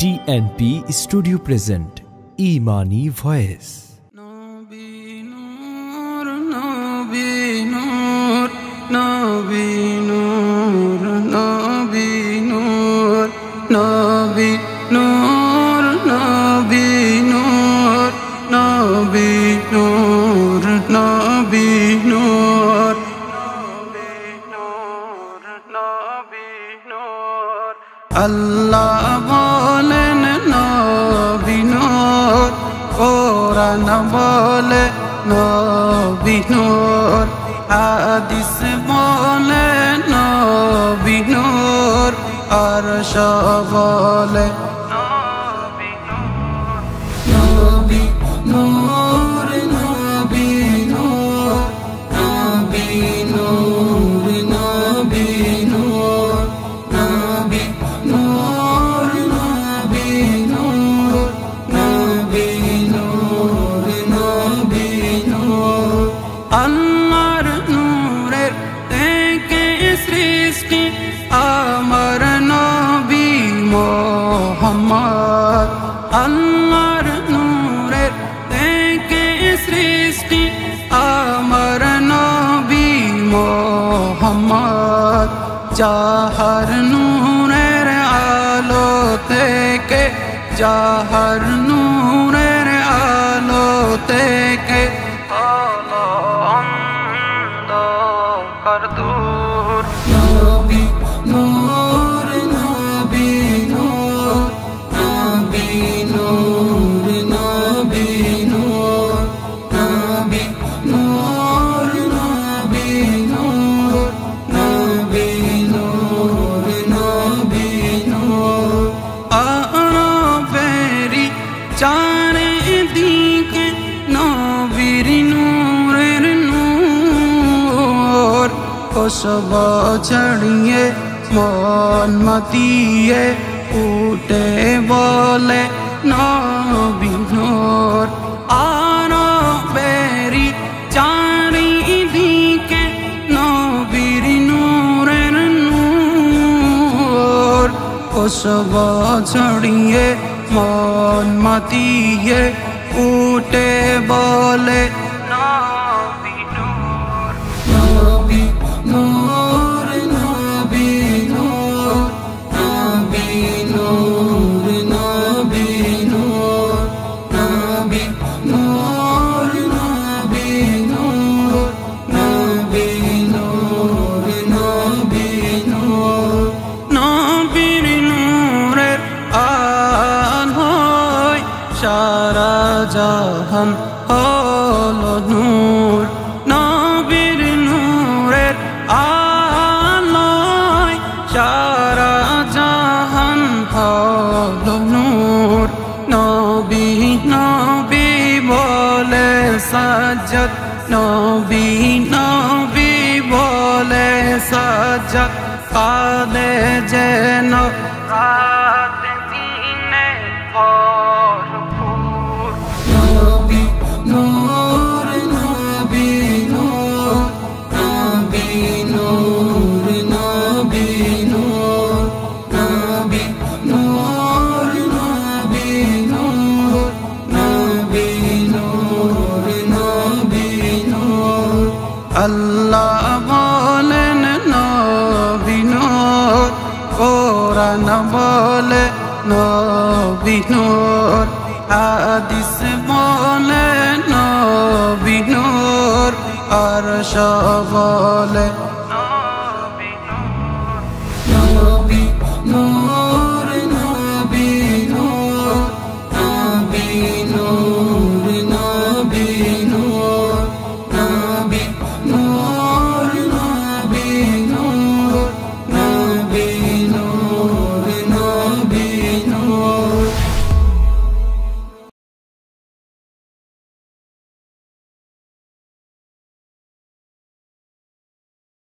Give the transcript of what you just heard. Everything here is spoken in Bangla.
TNP Studio present Imani Voice. Nabi Noor, Nabi Noor, Nabi Noor, Nabi Noor, Nabi Noor, Nabi Noor, Nabi Noor, Nabi Noor, Nabi Noor. Allah bolen Nabi Noor, Quran bole Nabi Noor, Hadis bole Nabi Noor, Arsh bole Nabi Noor. Nabi Noor, Nabi Noor, Nabi Noor, Nabi Noor, Nabi Noor, Nabi Noor, Nabi Noor, Nabi Noor. Allahর নূরের থেকে সৃষ্টি আমার নবী মুহাম্মদ। আল্লাহর নূরের থেকে সৃষ্টি আমার নবী মুহাম্মদ। যাহার নূরের আলো থেকে, যাহার নূরের আলো থেকে হলো অন্ধকার দূর। নবী নূর, নবী নূর, নবী নূর, নবী নূর, নবী নূর, নবী নূর, নবী নূর, নবী নূর। আরবেরি চারিদিকে নবীর নূরের নূর। খুশবু ছড়িয়ে মন মাতিয়ে উঠে বলে নবী নূর। আরবেরি চারিদিকে নবীর নূরের নূর। খুশবু ছড়িয়ে মন মাতিয়ে উঠে বলে নবী নূর। নবী নূর, নবী নূর, নবী নূর, নবী নূর, নবী নূর, নবী নূর, নবী নূর, নবী নূর। নবীর নূরের আলোয় সারা জাহান হলো নূর। নবীর নূরের আলোয় সারা জাহান হলো নূর। নবী নবী বলে সাজ্জাদ, নবী নবী বলে সাজ্জাদ, কাঁদে যেন রাত দিনে ভরপুর। নবী নূর, নবী নূর, নবী নূর, নবী নূর, নবী নূর, নবী নূর, নবী নূর, নবী নূর। আল্লাহ বলেন নবী নূর, কোরআন বলে নবী নূর, হাদিস বলে নবী নূর, আরশ বলে